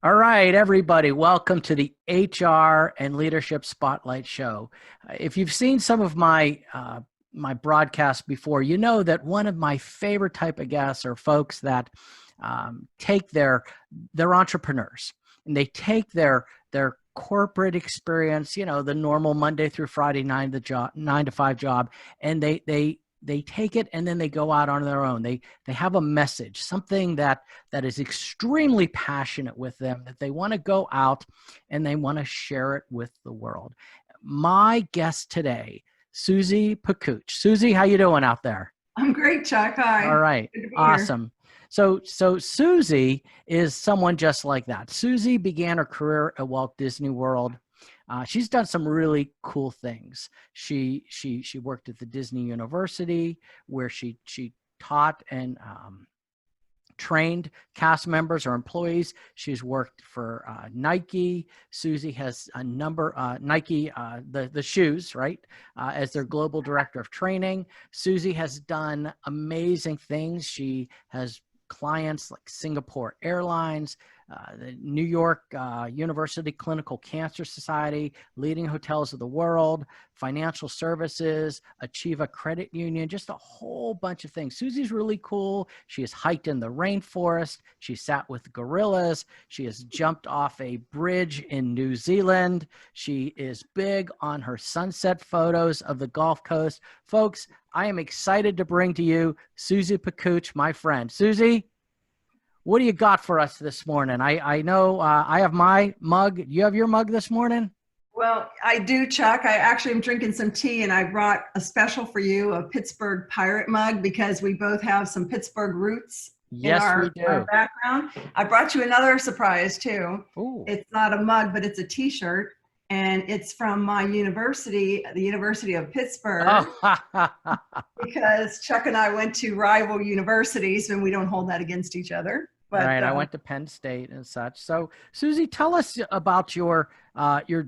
All right, everybody, welcome to the HR and Leadership Spotlight Show. If you've seen some of my broadcasts before, you know that one of my favorite type of guests are folks that take their entrepreneurs and they take their corporate experience, the normal Monday through Friday 9 to 5 job, and they take it and then they go out on their own. They have a message, something that is extremely passionate with them, that they want to go out and they want to share it with the world. My guest today, Susie Pecuch. Susie, how you doing out there? I'm great, Chuck. All Hi. right, Good to be here. awesome. So Susie is someone just like that. Susie began her career at Walt Disney World. She's done some really cool things. She worked at the Disney University where she taught and trained cast members or employees. She's worked for Nike. Susie has a number, Nike, the shoes, right? As their global director of training. Susie has done amazing things. She has clients like Singapore Airlines, the New York University Clinical Cancer Society, leading hotels of the world, financial services, Achieva Credit Union, just a whole bunch of things. Susie's really cool. She has hiked in the rainforest. She sat with gorillas. She has jumped off a bridge in New Zealand. She is big on her sunset photos of the Gulf Coast. Folks, I am excited to bring to you Susie Pecuch, my friend. Susie, what do you got for us this morning? I know I have my mug. You have your mug this morning? Well, I do, Chuck. I actually am drinking some tea, and I brought a special for you, a Pittsburgh Pirate mug, because we both have some Pittsburgh roots in Yes, we our do. background. I brought you another surprise, too. Ooh. It's not a mug, but it's a T-shirt, and it's from my university, the University of Pittsburgh, Oh, because Chuck and I went to rival universities, and we don't hold that against each other. But right. I went to Penn State and such. So, Susie, tell us about your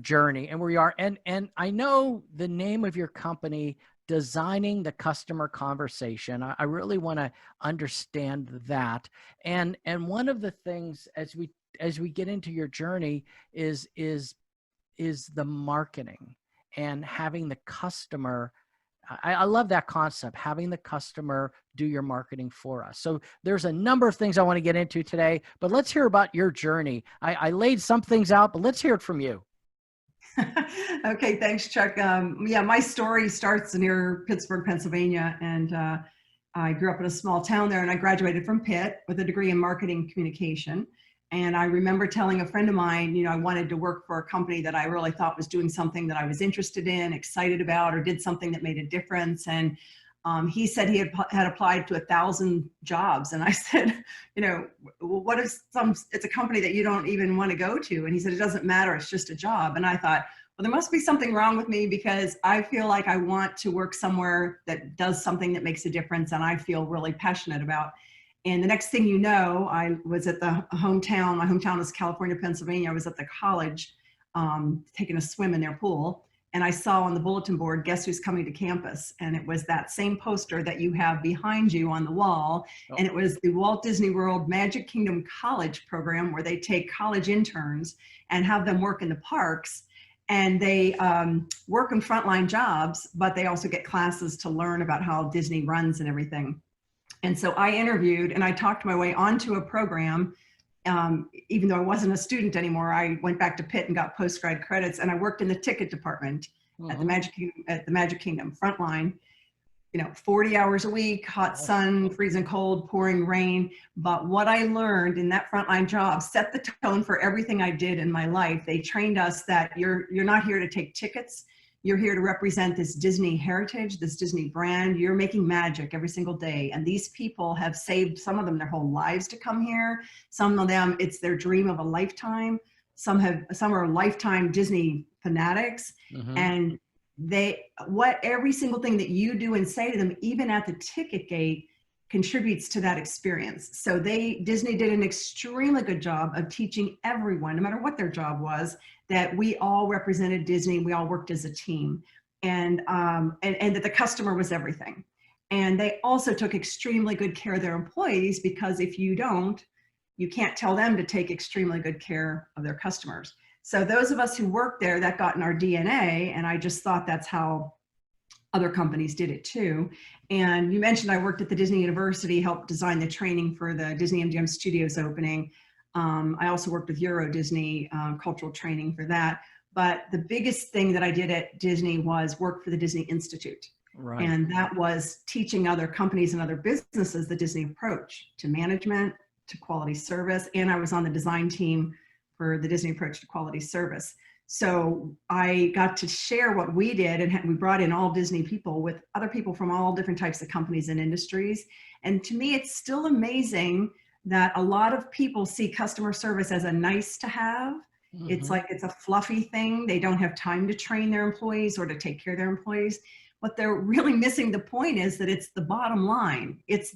journey and where you are. And I know the name of your company, Designing the Customer Conversation. I really want to understand that. And one of the things as we get into your journey is the marketing and having the customer. I love that concept, having the customer do your marketing for us. So there's a number of things I want to get into today, but let's hear about your journey. I laid some things out, but let's hear it from you. Okay, thanks, Chuck. Yeah, my story starts near Pittsburgh, Pennsylvania, and I grew up in a small town there, and I graduated from Pitt with a degree in marketing communication. And I remember telling a friend of mine, I wanted to work for a company that I really thought was doing something that I was interested in, excited about, or did something that made a difference. And he said he had applied to 1,000 jobs. And I said, well, what if it's a company that you don't even want to go to? And he said, it doesn't matter. It's just a job. And I thought, well, there must be something wrong with me, because I feel like I want to work somewhere that does something that makes a difference and I feel really passionate about. And the next thing you know, I was at the hometown. My hometown is California, Pennsylvania. I was at the college taking a swim in their pool. And I saw on the bulletin board, guess who's coming to campus? And it was that same poster that you have behind you on the wall. Oh, And it was the Walt Disney World Magic Kingdom College program, where they take college interns and have them work in the parks. And they work in frontline jobs, but they also get classes to learn about how Disney runs and everything. And so I interviewed and I talked my way onto a program. Even though I wasn't a student anymore, I went back to Pitt and got post-grad credits, and I worked in the ticket department at the mhm. Magic Kingdom frontline, 40 hours a week, hot Yes. sun, freezing cold, pouring rain. But what I learned in that frontline job set the tone for everything I did in my life. They trained us that you're not here to take tickets. You're here to represent this Disney heritage, this Disney brand. You're making magic every single day. And these people have saved, some of them, their whole lives to come here. Some of them, it's their dream of a lifetime. Some are lifetime Disney fanatics. Hmm. And every single thing that you do and say to them, even at the ticket gate, contributes to that experience. So Disney did an extremely good job of teaching everyone, no matter what their job was, that we all represented Disney. We all worked as a team, and that the customer was everything. And they also took extremely good care of their employees, because if you don't, you can't tell them to take extremely good care of their customers. So those of us who work there, that got in our DNA, and I just thought that's how other companies did it too. And you mentioned I worked at the Disney University, helped design the training for the Disney MGM Studios opening. I also worked with Euro Disney cultural training for that. But the biggest thing that I did at Disney was work for the Disney Institute. Right. And that was teaching other companies and other businesses the Disney approach to management, to quality service. And I was on the design team for the Disney approach to quality service. So I got to share what we did, and we brought in all Disney people with other people from all different types of companies and industries. And to me, it's still amazing that a lot of people see customer service as a nice to have. Mm-hmm. It's like it's a fluffy thing. They don't have time to train their employees or to take care of their employees. What they're really missing the point is that it's the bottom line. It's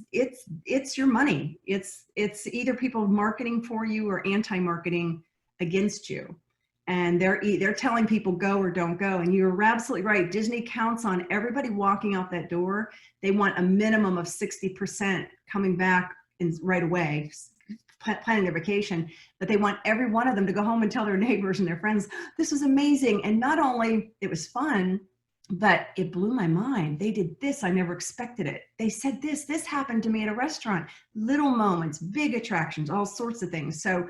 your money. It's either people marketing for you or anti-marketing against you. And they're telling people go or don't go. And you're absolutely right. Disney counts on everybody walking out that door. They want a minimum of 60% coming back right away, planning their vacation. But they want every one of them to go home and tell their neighbors and their friends, this was amazing. And not only it was fun, but it blew my mind. They did this. I never expected it. They said this happened to me at a restaurant. Little moments, big attractions, all sorts of things. So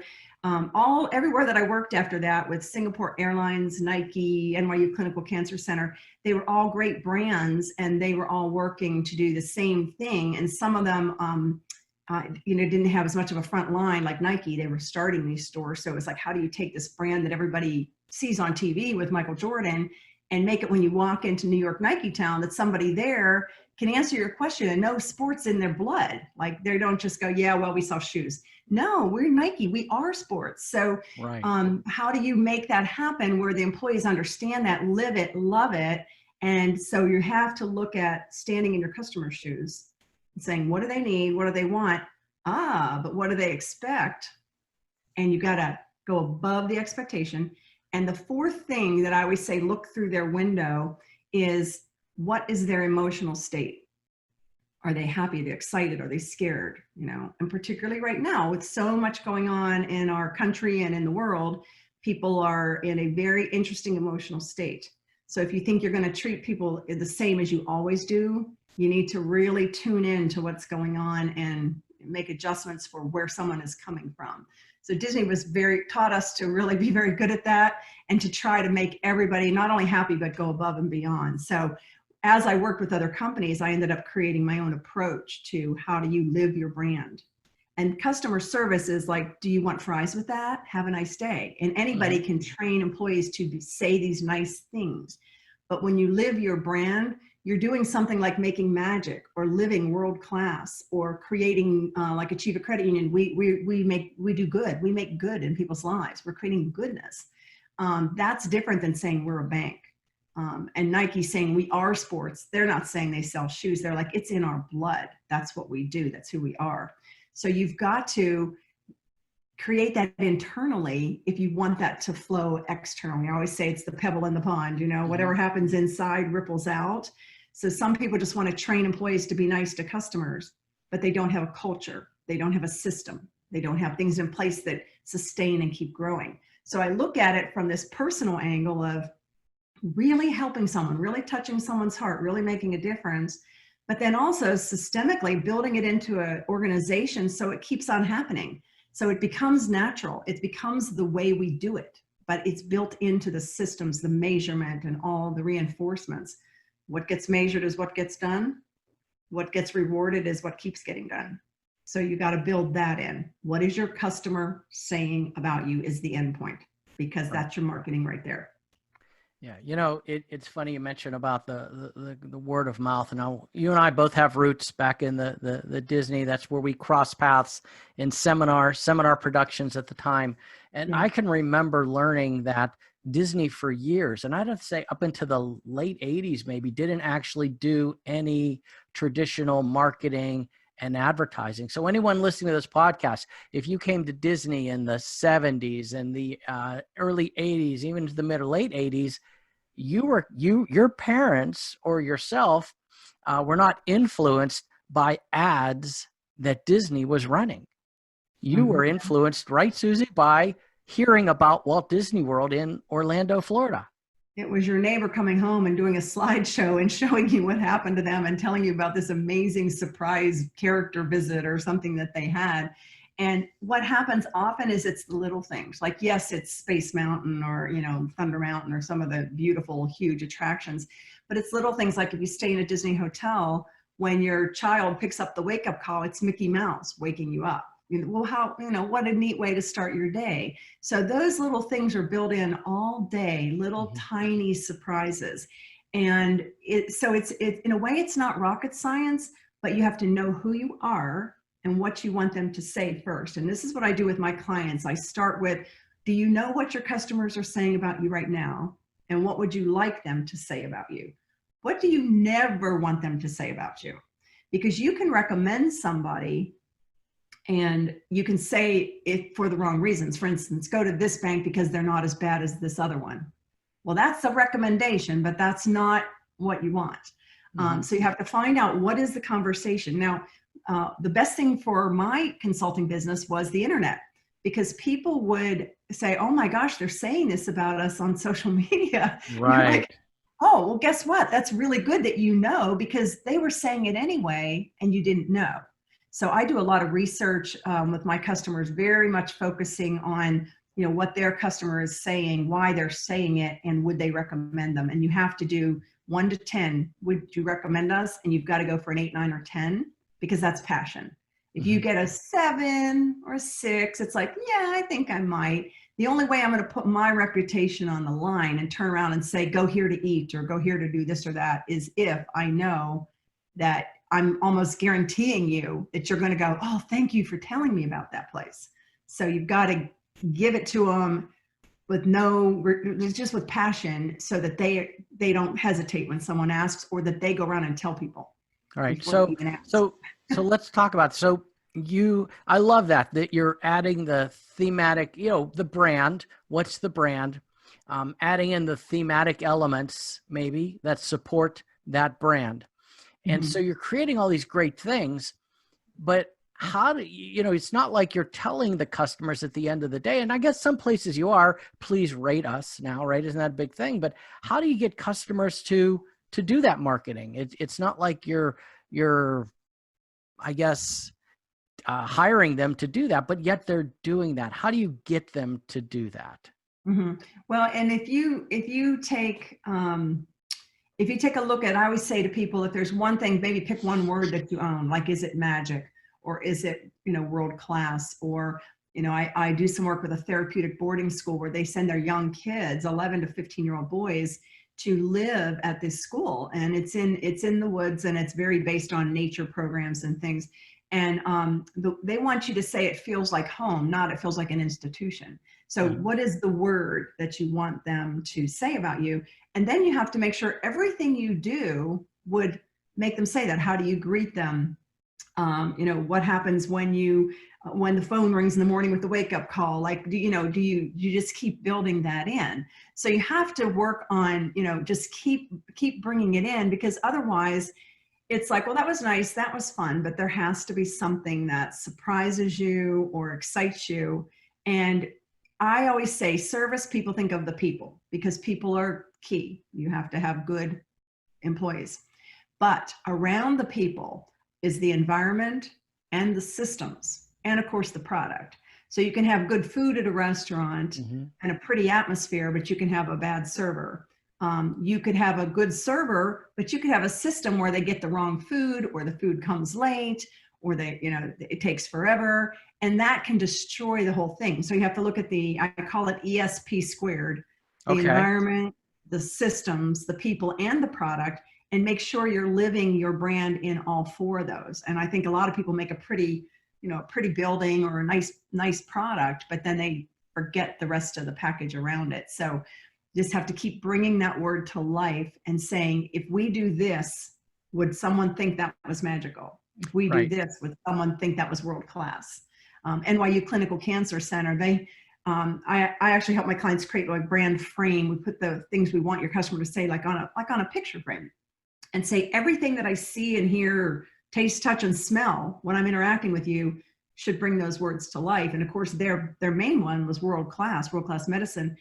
everywhere that I worked after that, with Singapore Airlines, Nike, NYU Clinical Cancer Center, they were all great brands, and they were all working to do the same thing. And some of them, didn't have as much of a front line like Nike. They were starting these stores. So it was like, how do you take this brand that everybody sees on TV with Michael Jordan and make it when you walk into New York Nike Town that somebody there can answer your question and know sports in their blood. Like they don't just go, yeah, well, we sell shoes. No, we're Nike. We are sports. So right. How do you make that happen where the employees understand that, live it, love it? And so you have to look at standing in your customer's shoes and saying, what do they need? What do they want? But what do they expect? And you got to go above the expectation. And the fourth thing that I always say, look through their window, is what is their emotional state? Are they happy? Are they excited? Are they scared? And particularly right now with so much going on in our country and in the world, people are in a very interesting emotional state. So if you think you're going to treat people the same as you always do, you need to really tune in to what's going on and make adjustments for where someone is coming from. So Disney taught us to really be very good at that, and to try to make everybody not only happy, but go above and beyond. So as I worked with other companies, I ended up creating my own approach to how do you live your brand. And customer service is like, do you want fries with that? Have a nice day. And anybody can train employees to say these nice things. But when you live your brand, you're doing something like making magic, or living world class, or creating like Achieve a Credit Union. We do good. We make good in people's lives. We're creating goodness. That's different than saying we're a bank. And Nike saying we are sports. They're not saying they sell shoes. They're like, it's in our blood. That's what we do. That's who we are. So you've got to create that internally if you want that to flow externally. I always say it's the pebble in the pond, whatever happens inside ripples out. So some people just want to train employees to be nice to customers, but they don't have a culture. They don't have a system. They don't have things in place that sustain and keep growing. So I look at it from this personal angle of really helping someone, really touching someone's heart, really making a difference, but then also systemically building it into an organization so it keeps on happening. So it becomes natural. It becomes the way we do it, but it's built into the systems, the measurement, and all the reinforcements. What gets measured is what gets done. What gets rewarded is what keeps getting done. So you got to build that in. What is your customer saying about you is the end point, because that's your marketing right there. Yeah, it's funny you mentioned about the word of mouth. And you and I both have roots back in the Disney. That's where we crossed paths in seminar productions at the time. And I can remember learning that Disney for years, and I'd have to say up into the late 80s maybe, didn't actually do any traditional marketing and advertising. So anyone listening to this podcast, if you came to Disney in the 70s and the early 80s, even to the mid or late 80s, your parents or yourself were not influenced by ads that Disney was running. You Mhm. were influenced, right, Susie, by hearing about Walt Disney World in Orlando, Florida. It was your neighbor coming home and doing a slideshow and showing you what happened to them and telling you about this amazing surprise character visit or something that they had. And what happens often is it's the little things. Like, yes, it's Space Mountain or, Thunder Mountain or some of the beautiful, huge attractions, but it's little things like if you stay in a Disney hotel, when your child picks up the wake up call, it's Mickey Mouse waking you up. Well, what a neat way to start your day. So those little things are built in all day, little Mhm. tiny surprises. And it's in a way, it's not rocket science, but you have to know who you are and what you want them to say first. And this is what I do with my clients. I start with, do you know what your customers are saying about you right now? And what would you like them to say about you? What do you never want them to say about you? Because you can recommend somebody and you can say it for the wrong reasons. For instance, go to this bank because they're not as bad as this other one. Well, that's a recommendation, but that's not what you want. Mhm. So you have to find out what is the conversation. Now, the best thing for my consulting business was the internet, because people would say, oh my gosh, they're saying this about us on social media. You're like, Right. oh, well, guess what? That's really good that you know, because they were saying it anyway and you didn't know. So I do a lot of research with my customers, very much focusing on what their customer is saying, why they're saying it, and would they recommend them. And you have to do 1 to 10. Would you recommend us? And you've got to go for an 8, 9, or 10, because that's passion. If you Mhm. get a 7 or a 6, it's like, yeah, I think I might. The only way I'm going to put my reputation on the line and turn around and say, go here to eat or go here to do this or that, is if I know that I'm almost guaranteeing you that you're going to go, oh, thank you for telling me about that place. So you've got to give it to them with just with passion, so that they don't hesitate when someone asks, or that they go around and tell people All right. before they even ask. So let's talk about, so I love that you're adding the thematic, the brand. What's the brand? Adding in the thematic elements maybe that support that brand. And so Mhm. you're creating all these great things, but how do it's not like you're telling the customers at the end of the day, and I guess some places you are, please rate us now, right? Isn't that a big thing? But how do you get customers to do that marketing? It's not like you're I guess hiring them to do that, but yet they're doing that. How do you get them to do that? Mhm. Well, and if you take a look at, I always say to people, if there's one thing, maybe pick one word that you own. Like, is it magic, or is it world class? Or I do some work with a therapeutic boarding school where they send their young kids, 11 to 15-year-old boys, to live at this school, and it's in the woods, and it's very based on nature programs and things. And they want you to say it feels like home, not it feels like an institution. So Uh-huh. what is the word that you want them to say about you? And then you have to make sure everything you do would make them say that. How do you greet them? What happens when when the phone rings in the morning with the wake up call? Like, do you just keep building that in? So you have to work on, just keep bringing it in, because otherwise it's like, well, that was nice, that was fun, but there has to be something that surprises you or excites you. And I always say, service, people think of the people, because people are key. You have to have good employees. But around the people is the environment and the systems, and of course the product. So you can have good food at a restaurant Mm-hmm. and a pretty atmosphere, but you can have a bad server. You could have a good server, but you could have a system where they get the wrong food, or the food comes late, or it takes forever, and that can destroy the whole thing. So you have to look at I call it ESP squared: the Okay. environment, the systems, the people, and the product, and make sure you're living your brand in all 4 of those. And I think a lot of people make a pretty building or a nice product, but then they forget the rest of the package around it. So just have to keep bringing that word to life and saying, if we do this, would someone think that was magical? If we do Right. this, would someone think that was world class? NYU Clinical Cancer Center, I actually help my clients create a brand frame. We put the things we want your customer to say, like on a picture frame, and say, everything that I see and hear, taste, touch, and smell when I'm interacting with you, should bring those words to life. And of course, their main one was world class medicine.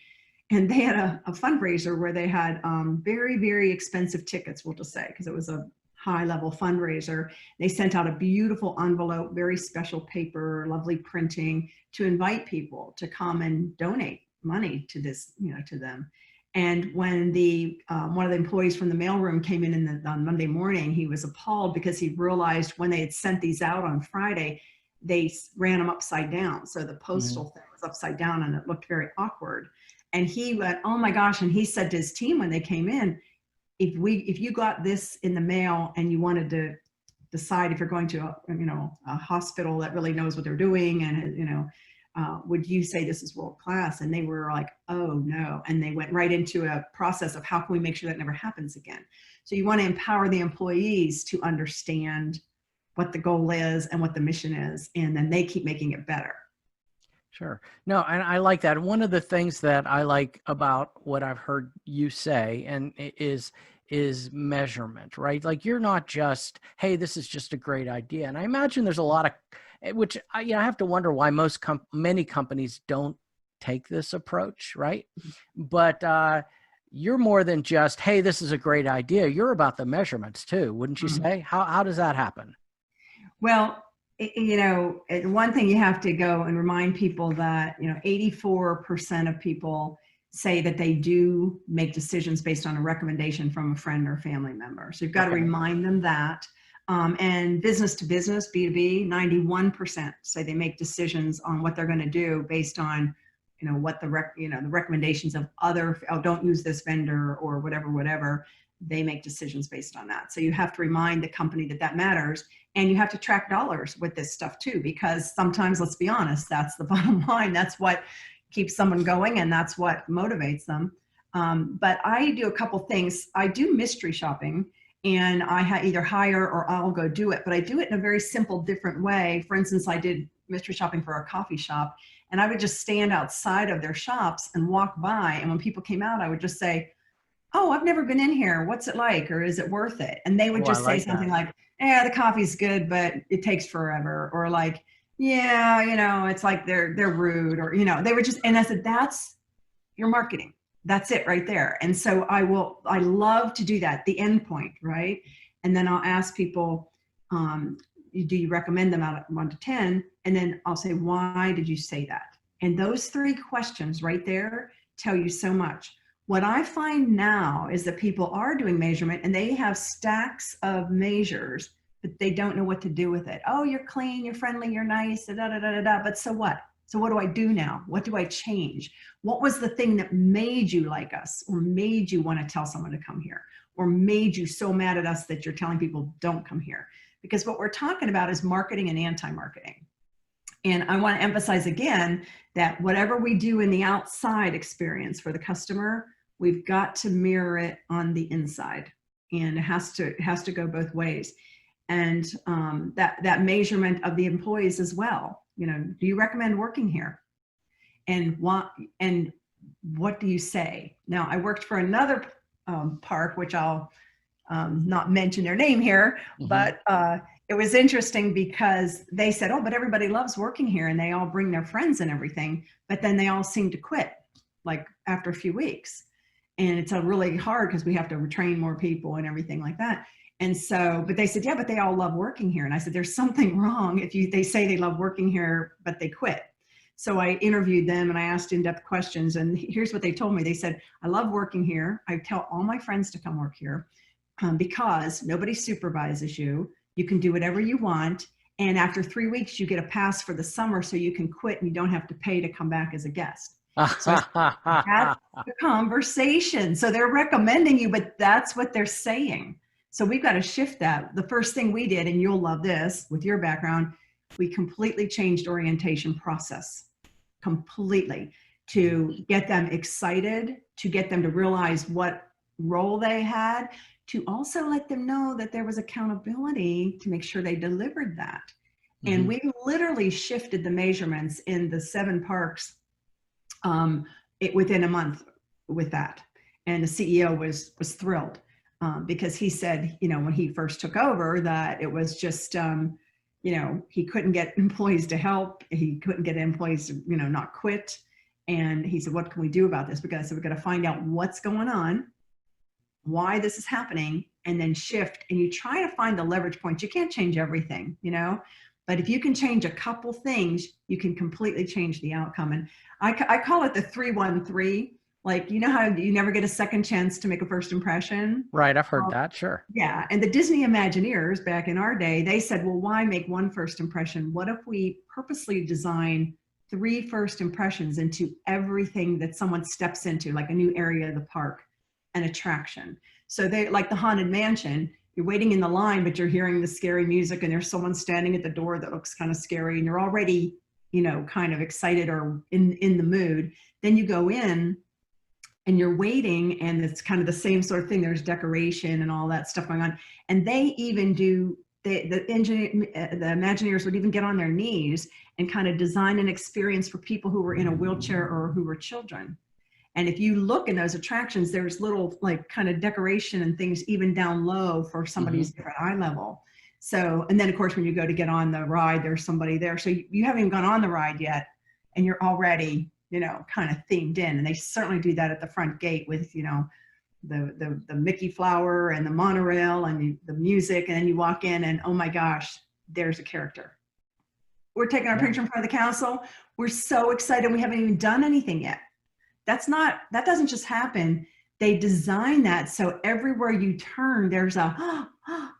And they had a fundraiser where they had very, very expensive tickets, we'll just say, because it was a high level fundraiser. They sent out a beautiful envelope, very special paper, lovely printing, to invite people to come and donate money to this, to them. And when the one of the employees from the mailroom came in on Monday morning, he was appalled because he realized when they had sent these out on Friday, they ran them upside down. So the postal thing was upside down and it looked very awkward. And he went, oh my gosh. And he said to his team when they came in, if you got this in the mail and you wanted to decide if you're going to a hospital that really knows what they're doing, and would you say this is world class? And they were like, oh no. And they went right into a process of how can we make sure that never happens again. So you want to empower the employees to understand what the goal is and what the mission is, and then they keep making it better. Sure. No, and I like that. One of the things that I like about what I've heard you say and is measurement, right? Like you're not just, hey, this is just a great idea. And I imagine there's a lot of, which I have to wonder why many companies don't take this approach, right? But you're more than just, hey, this is a great idea. You're about the measurements too, wouldn't you say? How does that happen? Well, one thing you have to go and remind people that, 84% of people say that they do make decisions based on a recommendation from a friend or family member. So you've got to remind them that. And business to business, B2B, 91% say they make decisions on what they're going to do based on, what the recommendations of other, don't use this vendor or whatever. They make decisions based on that. So you have to remind the company that matters. And you have to track dollars with this stuff too, because sometimes, let's be honest, that's the bottom line. That's what keeps someone going and that's what motivates them. But I do a couple things. I do mystery shopping, and I either hire or I'll go do it, but I do it in a very simple, different way. For instance, I did mystery shopping for a coffee shop, and I would just stand outside of their shops and walk by. And when people came out, I would just say, oh, I've never been in here. What's it like? Or is it worth it? And they would just say something like, yeah, the coffee's good, but it takes forever. Or like, yeah, it's like they're rude, or, they were just, and I said, that's your marketing. That's it right there. And so I love to do that, the end point, right? And then I'll ask people, do you recommend them out of 1 to 10? And then I'll say, why did you say that? And those 3 questions right there tell you so much. What I find now is that people are doing measurement and they have stacks of measures, but they don't know what to do with it. Oh, you're clean, you're friendly, you're nice, but so what? So what do I do now? What do I change? What was the thing that made you like us, or made you want to tell someone to come here, or made you so mad at us that you're telling people don't come here? Because what we're talking about is marketing and anti-marketing. And I want to emphasize again that whatever we do in the outside experience for the customer, we've got to mirror it on the inside, and it has to go both ways. And that measurement of the employees as well. Do you recommend working here? And what do you say? Now, I worked for another park, which I'll not mention their name here, but it was interesting because they said, oh, but everybody loves working here and they all bring their friends and everything, but then they all seem to quit like after a few weeks. And it's really hard because we have to retrain more people and everything like that. And so, but they said, yeah, but they all love working here. And I said, there's something wrong if they say they love working here, but they quit. So I interviewed them and I asked in-depth questions, and here's what they told me. They said, I love working here. I tell all my friends to come work here because nobody supervises you. You can do whatever you want. And after 3 weeks, you get a pass for the summer so you can quit and you don't have to pay to come back as a guest. So that's the conversation. So they're recommending you, but that's what they're saying. So we've got to shift that. The first thing we did, and you'll love this with your background, we completely changed orientation process, completely, to get them excited, to get them to realize what role they had, to also let them know that there was accountability to make sure they delivered that. And we literally shifted the measurements in the 7 parks within a month with that. And the CEO was thrilled because he said, when he first took over, that it was just, he couldn't get employees to help. He couldn't get employees to, not quit. And he said, what can we do about this? Because we've got to find out what's going on, why this is happening, and then shift. And you try to find the leverage points. You can't change everything, but if you can change a couple things, you can completely change the outcome. And I call it the 3-1-3. Like, how you never get a second chance to make a first impression? Right. I've heard that. Sure. Yeah. And the Disney Imagineers back in our day, they said, well, why make one first impression? What if we purposely design 3 first impressions into everything that someone steps into, like a new area of the park, an attraction? So they, like the Haunted Mansion, you're waiting in the line, but you're hearing the scary music and there's someone standing at the door that looks kind of scary and you're already, kind of excited or in the mood. Then you go in and you're waiting and it's kind of the same sort of thing. There's decoration and all that stuff going on. And they even do, the Imagineers would even get on their knees and kind of design an experience for people who were in a wheelchair or who were children. And if you look in those attractions, there's little like kind of decoration and things even down low for somebody's different eye level. So, and then of course, when you go to get on the ride, there's somebody there. So you haven't even gone on the ride yet and you're already, kind of themed in. And they certainly do that at the front gate with, the Mickey flower and the monorail and the music. And then you walk in and, oh my gosh, there's a character. We're taking our picture in front of the castle. We're so excited. We haven't even done anything yet. That doesn't just happen. They design that so everywhere you turn, there's a,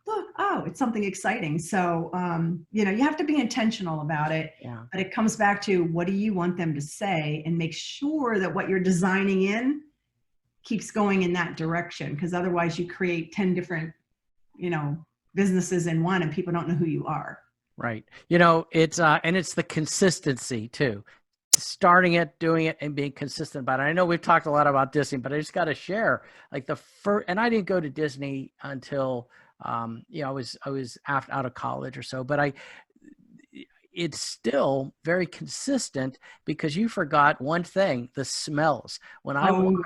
look, it's something exciting. So, you have to be intentional about it, but it comes back to what do you want them to say and make sure that what you're designing in keeps going in that direction. Because otherwise you create 10 different, businesses in one and people don't know who you are. Right. It's, and it's the consistency too. Starting it, doing it, and being consistent about it. I know we've talked a lot about Disney, but I just got to share like the first, and I didn't go to Disney until, I was out of college or so, but it's still very consistent because you forgot one thing, the smells. When I walk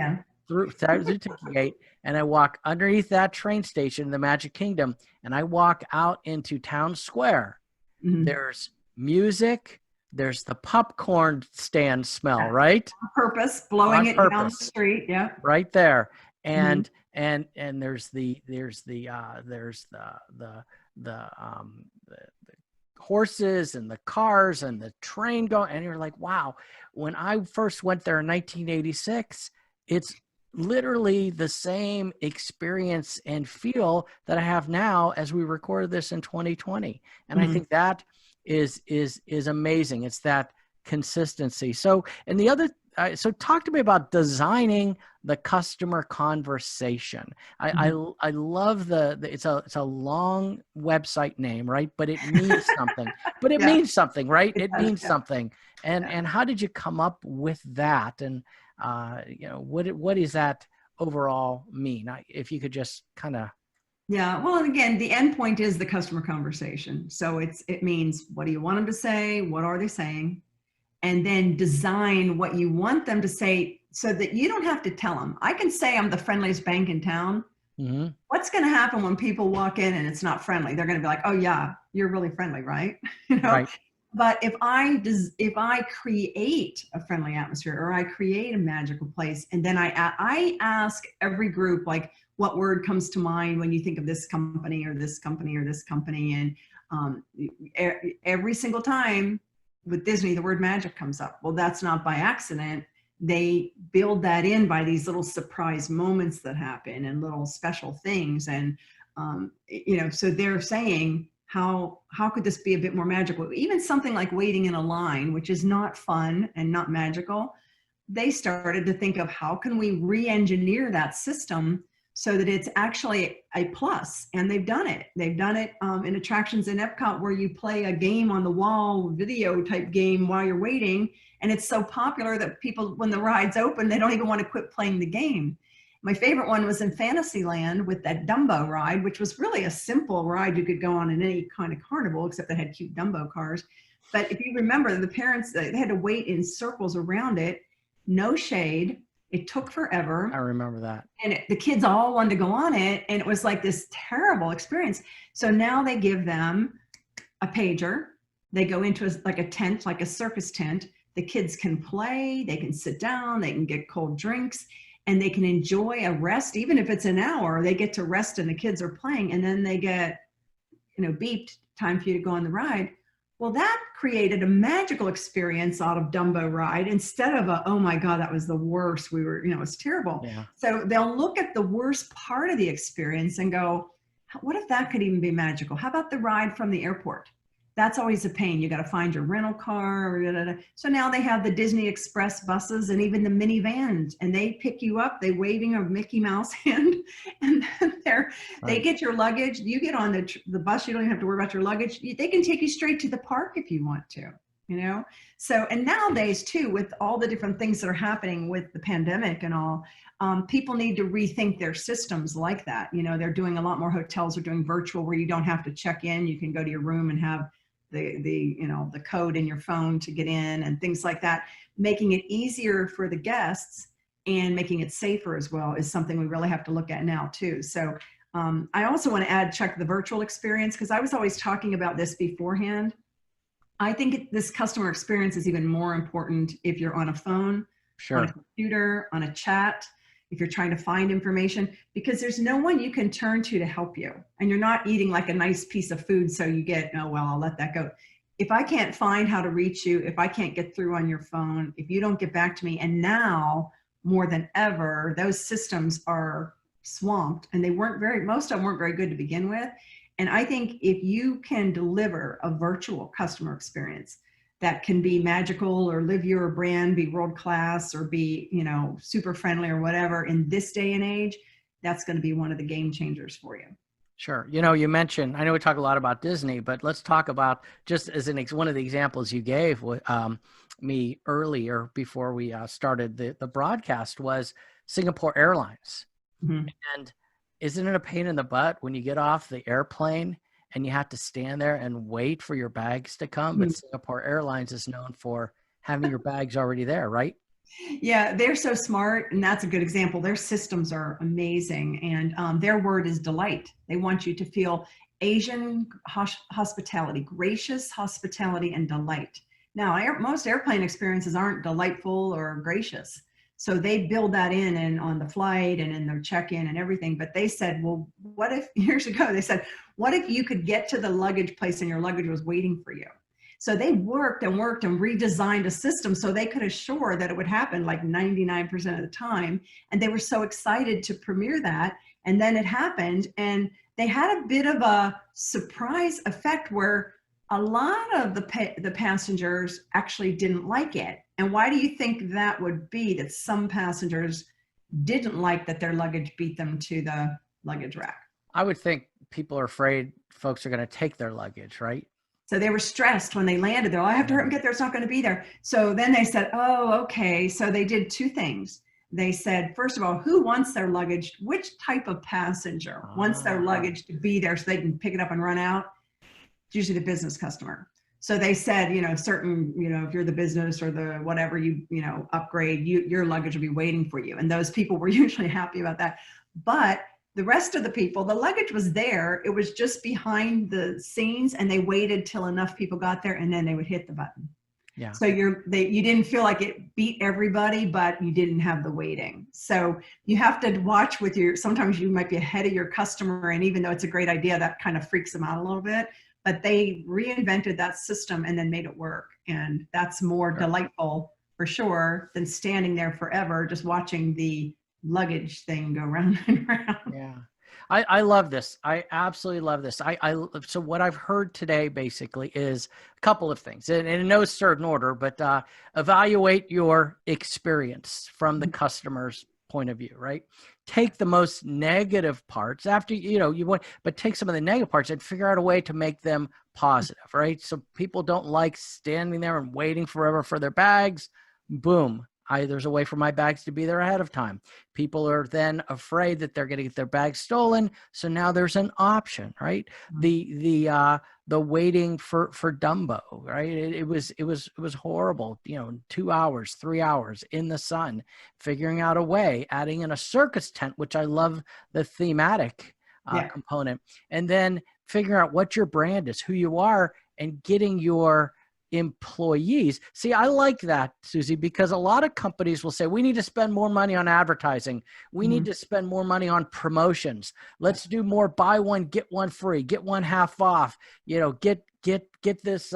through the ticket gate and I walk underneath that train station in the Magic Kingdom and I walk out into Town Square, there's music, there's the popcorn stand smell, right? On purpose, blowing it down the street. Yeah. Right there. And, and there's the horses and the cars and the train going, and you're like, wow, when I first went there in 1986, it's literally the same experience and feel that I have now as we record this in 2020. And I think that is amazing. It's that consistency. So, and the other, so talk to me about designing the customer conversation. I love it's a long website name, right? But it means something, means something, right? It means something. And how did you come up with that? And, what does that overall mean? If you could just kind of. Yeah, well, and again, the end point is the customer conversation. So it means, what do you want them to say? What are they saying? And then design what you want them to say so that you don't have to tell them. I can say I'm the friendliest bank in town. What's going to happen when people walk in and it's not friendly? They're going to be like, oh yeah, you're really friendly, right? Right. But if I create a friendly atmosphere or I create a magical place, and then I ask every group, like, what word comes to mind when you think of this company or this company or this company? And every single time with Disney, the word magic comes up. Well, that's not by accident. They build that in by these little surprise moments that happen and little special things. And, so they're saying, how could this be a bit more magical? Even something like waiting in a line, which is not fun and not magical. They started to think of how can we re-engineer that system so that it's actually a plus. And they've done it. They've done it in attractions in Epcot where you play a game on the wall, video type game while you're waiting. And it's so popular that people, when the ride's open, they don't even want to quit playing the game. My favorite one was in Fantasyland with that Dumbo ride, which was really a simple ride you could go on in any kind of carnival, except it had cute Dumbo cars. But if you remember, the parents, they had to wait in circles around it, no shade. It took forever. I remember that. And the kids all wanted to go on it. And it was like this terrible experience. So now they give them a pager. They go into like a tent, like a circus tent. The kids can play, they can sit down, they can get cold drinks, and they can enjoy a rest. Even if it's an hour, they get to rest and the kids are playing, and then they get, beeped, time for you to go on the ride. Well, that created a magical experience out of Dumbo ride instead of oh my God, that was the worst. We were, it was terrible. Yeah. So they'll look at the worst part of the experience and go, what if that could even be magical? How about the ride from the airport? That's always a pain. You got to find your rental car. So now they have the Disney Express buses and even the minivans, and they pick you up. They waving a Mickey Mouse hand, and then they get your luggage. You get on the bus. You don't even have to worry about your luggage. They can take you straight to the park if you want to. So, and nowadays too, with all the different things that are happening with the pandemic and all, people need to rethink their systems like that. They're doing a lot more. Hotels are doing virtual, where you don't have to check in. You can go to your room and have the code in your phone to get in and things like that. Making it easier for the guests and making it safer as well is something we really have to look at now too. So I also want to add, Chuck, the virtual experience, because I was always talking about this beforehand. I think this customer experience is even more important if you're on a phone, on a computer, on a chat, if you're trying to find information, because there's no one you can turn to help you. And you're not eating like a nice piece of food, so you get, oh, well, I'll let that go. If I can't find how to reach you, if I can't get through on your phone, if you don't get back to me, and now more than ever, those systems are swamped, and most of them weren't very good to begin with. And I think if you can deliver a virtual customer experience that can be magical, or live your brand, be world-class, or be, super friendly or whatever in this day and age, that's going to be one of the game changers for you. Sure. You mentioned, I know we talk a lot about Disney, but let's talk about, just as one of the examples you gave me earlier before we started the broadcast, was Singapore Airlines. Mm-hmm. And isn't it a pain in the butt when you get off the airplane and you have to stand there and wait for your bags to come? But Singapore Airlines is known for having your bags already there, right? Yeah, they're so smart, and that's a good example. Their systems are amazing, and their word is delight. They want you to feel Asian hospitality, gracious hospitality, and delight. Now, most airplane experiences aren't delightful or gracious. So they build that in and on the flight and in their check-in and everything. But they said, well, what if, years ago, they said, what if you could get to the luggage place and your luggage was waiting for you? So they worked and redesigned a system so they could assure that it would happen like 99% of the time. And they were so excited to premiere that. And then it happened, and they had a bit of a surprise effect where a lot of the passengers actually didn't like it. And why do you think that would be, that some passengers didn't like that their luggage beat them to the luggage rack? I would think people are afraid folks are going to take their luggage, right? So they were stressed when they landed there. Oh, I have to hurry and get there. It's not going to be there. So then they said, oh, okay. So they did two things. They said, first of all, who wants their luggage? Which type of passenger wants their luggage to be there so they can pick it up and run out? It's usually the business customer. So they said, certain, if you're the business or the whatever, upgrade, your luggage will be waiting for you. And those people were usually happy about that. But the rest of the people, the luggage was there. It was just behind the scenes, and they waited till enough people got there, and then they would hit the button. Yeah. So you didn't feel like it beat everybody, but you didn't have the waiting. So you have to watch sometimes you might be ahead of your customer, and even though it's a great idea, that kind of freaks them out a little bit. But they reinvented that system and then made it work. And that's more delightful for sure than standing there forever just watching the luggage thing go round and round. Yeah. I love this. I absolutely love this. So what I've heard today basically is a couple of things, and in no certain order, but evaluate your experience from the customer's point of view, right? Take the most negative parts after, but take some of the negative parts and figure out a way to make them positive, right? So people don't like standing there and waiting forever for their bags. Boom. There's a way for my bags to be there ahead of time. People are then afraid that they're going to get their bags stolen. So now there's an option, right? The waiting for Dumbo, right? It was horrible. 2 hours, 3 hours in the sun, figuring out a way, adding in a circus tent, which I love the thematic component, and then figuring out what your brand is, who you are, and getting your employees. See, I like that, Susie, because a lot of companies will say, we need to spend more money on advertising. We need to spend more money on promotions. Let's do more buy one, get one free, get one half off, get this,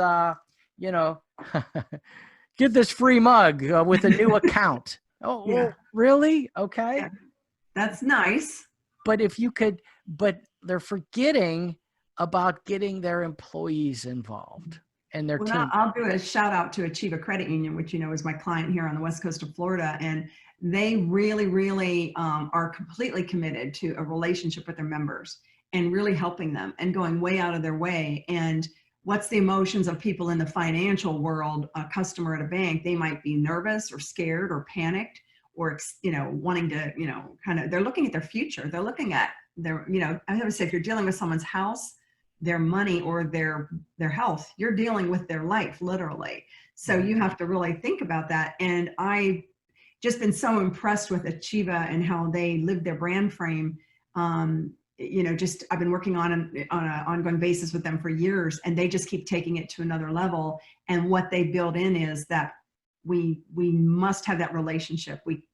get this free mug with a new account. Oh, Yeah. well, really? Okay. Yeah. That's nice. But but they're forgetting about getting their employees involved and their Well, team. I'll do a shout out to Achieva Credit Union, which, is my client here on the west coast of Florida. And they really, really are completely committed to a relationship with their members and really helping them and going way out of their way. And what's the emotions of people in the financial world, a customer at a bank? They might be nervous or scared or panicked or, wanting to, they're looking at their future. They're looking at their, I would say if you're dealing with someone's house, their money or their health, you're dealing with their life, literally. So you have to really think about that. And I just been so impressed with Achieva and how they live their brand frame. I've been working on an ongoing basis with them for years, and they just keep taking it to another level. And what they build in is that we must have that relationship. We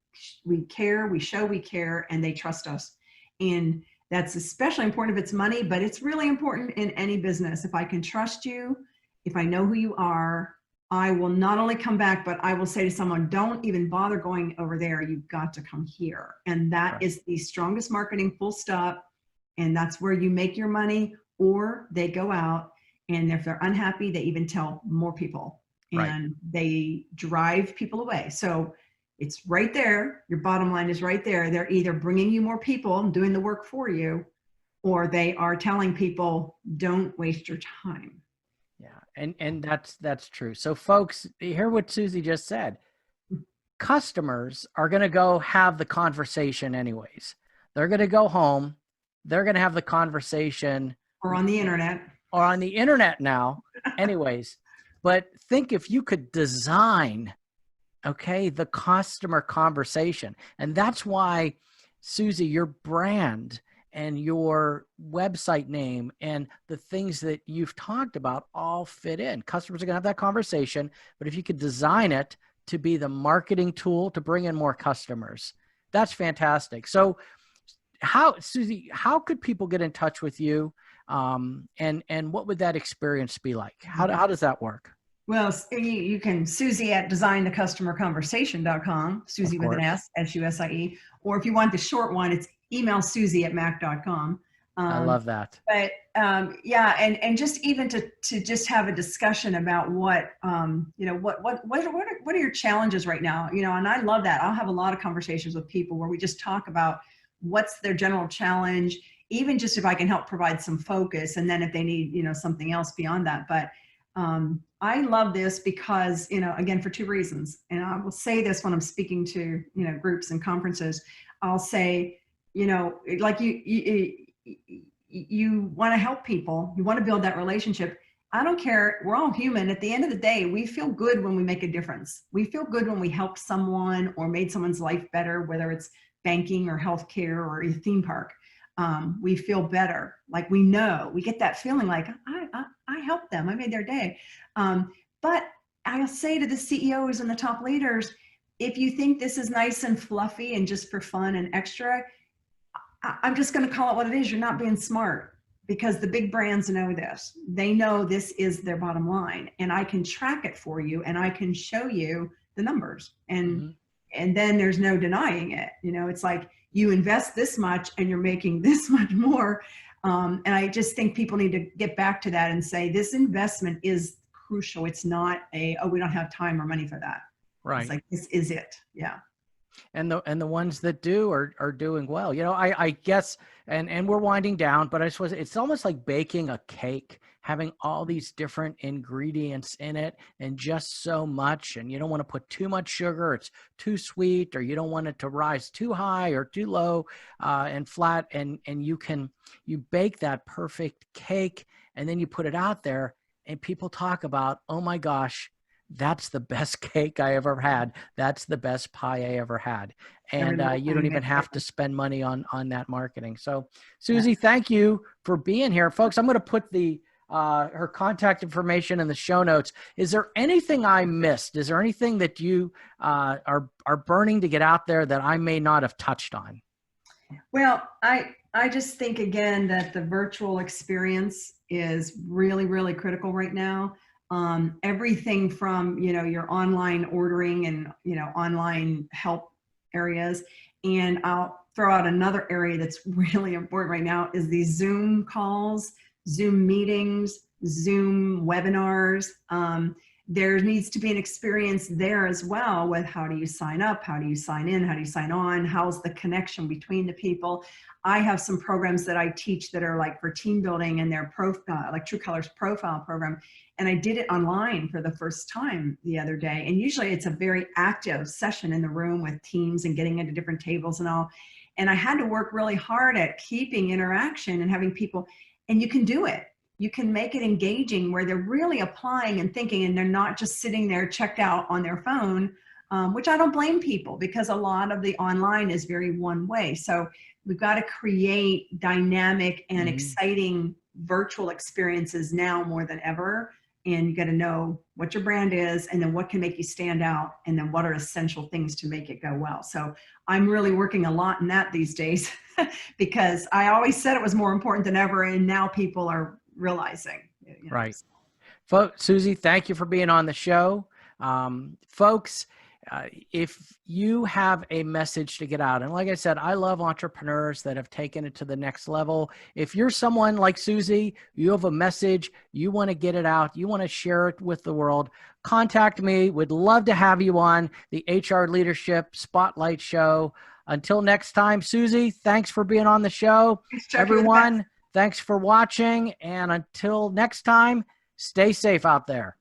care, we show we care, and they trust us. And that's especially important if it's money, but it's really important in any business. If I can trust you, if I know who you are, I will not only come back, but I will say to someone, don't even bother going over there. You've got to come here. And that is the strongest marketing, full stop. And that's where you make your money, or they go out and if they're unhappy, they even tell more people and they drive people away. So it's right there. Your bottom line is right there. They're either bringing you more people and doing the work for you, or they are telling people, don't waste your time. Yeah. And that's true. So folks, hear what Susie just said. Customers are going to go have the conversation anyways. They're going to go home. They're going to have the conversation. Or on the internet. Or on the internet now anyways. But think if you could design the customer conversation. And that's why, Susie, your brand and your website name and the things that you've talked about all fit in. Customers are going to have that conversation, but if you could design it to be the marketing tool to bring in more customers, that's fantastic. So Susie, how could people get in touch with you? And what would that experience be like? How does that work? Well, you can Susie at designthecustomerconversation.com, Susie with an S, S-U-S-I-E. Or if you want the short one, it's email Susie@mac.com. I love that. But and just even to just have a discussion about what are your challenges right now? And I love that. I'll have a lot of conversations with people where we just talk about what's their general challenge, even just if I can help provide some focus, and then if they need, something else beyond that. But I love this because, again, for two reasons. And I will say this when I'm speaking to, groups and conferences, I'll say, like you want to help people, you want to build that relationship. I don't care. We're all human. At the end of the day, we feel good when we make a difference. We feel good when we help someone or made someone's life better, whether it's banking or healthcare or a theme park. We feel better. Like we get that feeling like I helped them. I made their day. But I'll say to the CEOs and the top leaders, if you think this is nice and fluffy and just for fun and extra, I'm just going to call it what it is. You're not being smart, because the big brands know this. They know this is their bottom line, and I can track it for you and I can show you the numbers, and then there's no denying it. It's like you invest this much and you're making this much more. And I just think people need to get back to that and say, this investment is crucial. It's not we don't have time or money for that. Right. It's like, this is it. Yeah. And the ones that do are doing well. I guess, and we're winding down, but I suppose it's almost like baking a cake, having all these different ingredients in it and just so much. And you don't want to put too much sugar, it's too sweet, or you don't want it to rise too high or too low and flat. And you bake that perfect cake, and then you put it out there and people talk about, oh my gosh, that's the best cake I ever had. That's the best pie I ever had. And you don't even have to spend money on that marketing. So Susie, thank you for being here. Folks, I'm going to put the her contact information in the show notes. Is there anything I missed? Is there anything that you are burning to get out there that I may not have touched on? Well, I just think again that the virtual experience is really, really critical right now. Everything from, your online ordering and, online help areas. And I'll throw out another area that's really important right now is these Zoom calls, Zoom meetings, Zoom webinars. There needs to be an experience there as well with how do you sign up, how do you sign in, how do you sign on, how's the connection between the people. I have some programs that I teach that are like for team building and their like True Colors profile program. And I did it online for the first time the other day. And usually it's a very active session in the room with teams and getting into different tables and all. And I had to work really hard at keeping interaction and having people, and you can do it. You can make it engaging where they're really applying and thinking, and they're not just sitting there checked out on their phone, which I don't blame people because a lot of the online is very one way. So we've got to create dynamic and exciting virtual experiences now more than ever. And you got to know what your brand is and then what can make you stand out and then what are essential things to make it go well. So I'm really working a lot in that these days because I always said it was more important than ever. And now people are realizing. Right. Susie, thank you for being on the show. Folks, if you have a message to get out, and like I said, I love entrepreneurs that have taken it to the next level. If you're someone like Susie, you have a message, you want to get it out, you want to share it with the world, contact me. Would love to have you on the HR Leadership Spotlight Show. Until next time, Susie, thanks for being on the show. Everyone, thanks for watching. And until next time, stay safe out there.